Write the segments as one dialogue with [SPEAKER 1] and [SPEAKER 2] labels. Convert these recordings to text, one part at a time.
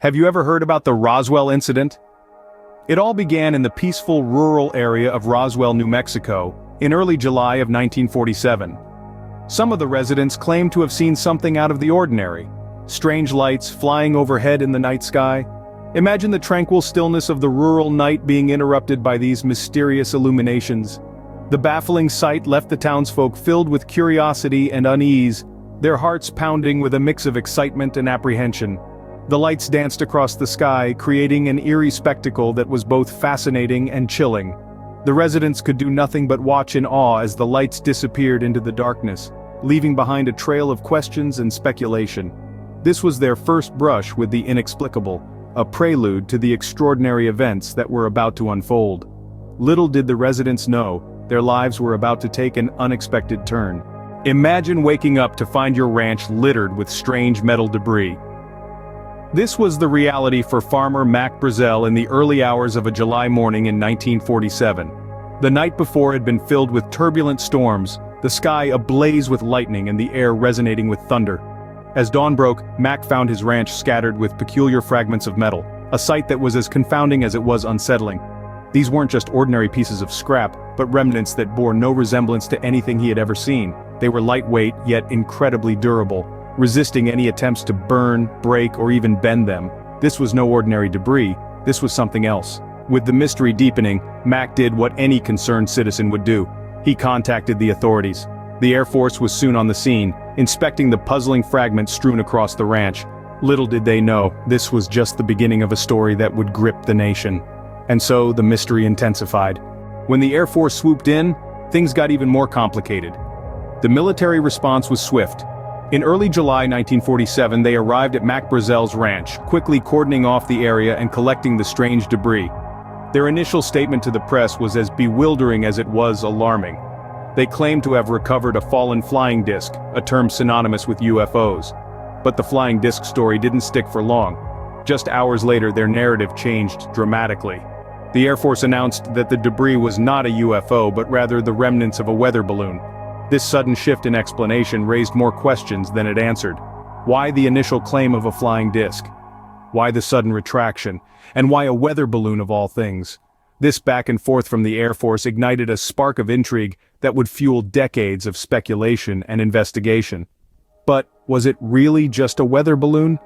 [SPEAKER 1] Have you ever heard about the Roswell Incident? It all began in the peaceful rural area of Roswell, New Mexico, in early July of 1947. Some of the residents claimed to have seen something out of the ordinary. Strange lights flying overhead in the night sky. Imagine the tranquil stillness of the rural night being interrupted by these mysterious illuminations. The baffling sight left the townsfolk filled with curiosity and unease, their hearts pounding with a mix of excitement and apprehension. The lights danced across the sky, creating an eerie spectacle that was both fascinating and chilling. The residents could do nothing but watch in awe as the lights disappeared into the darkness, leaving behind a trail of questions and speculation. This was their first brush with the inexplicable, a prelude to the extraordinary events that were about to unfold. Little did the residents know, their lives were about to take an unexpected turn. Imagine waking up to find your ranch littered with strange metal debris. This was the reality for farmer Mac Brazel in the early hours of a July morning in 1947. The night before had been filled with turbulent storms, the sky ablaze with lightning and the air resonating with thunder. As dawn broke, Mac found his ranch scattered with peculiar fragments of metal, a sight that was as confounding as it was unsettling. These weren't just ordinary pieces of scrap, but remnants that bore no resemblance to anything he had ever seen. They were lightweight, yet incredibly durable, resisting any attempts to burn, break, or even bend them. This was no ordinary debris, this was something else. With the mystery deepening, Mac did what any concerned citizen would do. He contacted the authorities. The Air Force was soon on the scene, inspecting the puzzling fragments strewn across the ranch. Little did they know, this was just the beginning of a story that would grip the nation. And so, the mystery intensified. When the Air Force swooped in, things got even more complicated. The military response was swift. In early July 1947 they arrived at Mac Brazel's ranch, quickly cordoning off the area and collecting the strange debris. Their initial statement to the press was as bewildering as it was alarming. They claimed to have recovered a fallen flying disc, a term synonymous with UFOs. But the flying disc story didn't stick for long. Just hours later their narrative changed dramatically. The Air Force announced that the debris was not a UFO but rather the remnants of a weather balloon. This sudden shift in explanation raised more questions than it answered. Why the initial claim of a flying disc? Why the sudden retraction? And why a weather balloon of all things? This back and forth from the Air Force ignited a spark of intrigue that would fuel decades of speculation and investigation. But was it really just a weather balloon?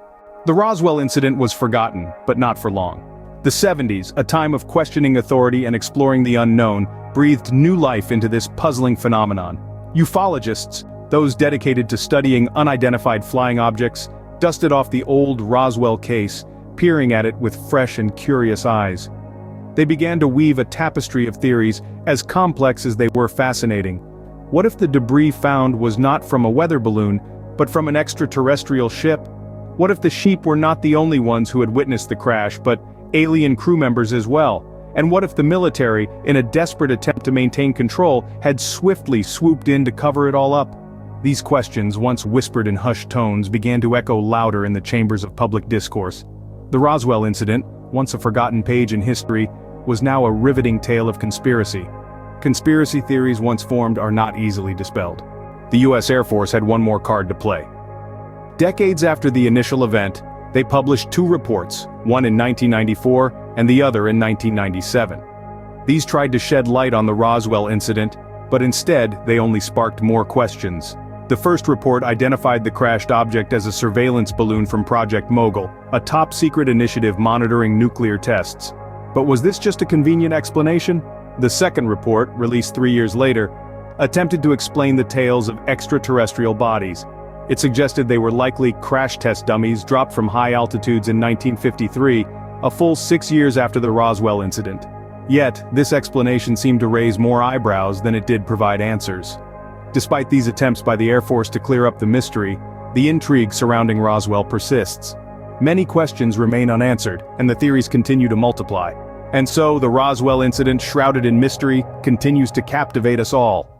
[SPEAKER 1] The Roswell incident was forgotten, but not for long. The 70s, a time of questioning authority and exploring the unknown, breathed new life into this puzzling phenomenon. Ufologists, those dedicated to studying unidentified flying objects, dusted off the old Roswell case, peering at it with fresh and curious eyes. They began to weave a tapestry of theories, as complex as they were fascinating. What if the debris found was not from a weather balloon, but from an extraterrestrial ship? What if the sheep were not the only ones who had witnessed the crash, but alien crew members as well? And what if the military, in a desperate attempt to maintain control, had swiftly swooped in to cover it all up? These questions, once whispered in hushed tones, began to echo louder in the chambers of public discourse. The Roswell incident, once a forgotten page in history, was now a riveting tale of conspiracy. Conspiracy theories once formed are not easily dispelled. The US Air Force had one more card to play. Decades after the initial event, they published two reports, one in 1994 and the other in 1997. These tried to shed light on the Roswell incident, but instead they only sparked more questions. The first report identified the crashed object as a surveillance balloon from Project Mogul, a top-secret initiative monitoring nuclear tests. But was this just a convenient explanation? The second report, released 3 years later, attempted to explain the tales of extraterrestrial bodies. It suggested they were likely crash test dummies dropped from high altitudes in 1953, a full 6 years after the Roswell incident. Yet, this explanation seemed to raise more eyebrows than it did provide answers. Despite these attempts by the Air Force to clear up the mystery, the intrigue surrounding Roswell persists. Many questions remain unanswered, and the theories continue to multiply. And so, the Roswell incident, shrouded in mystery, continues to captivate us all.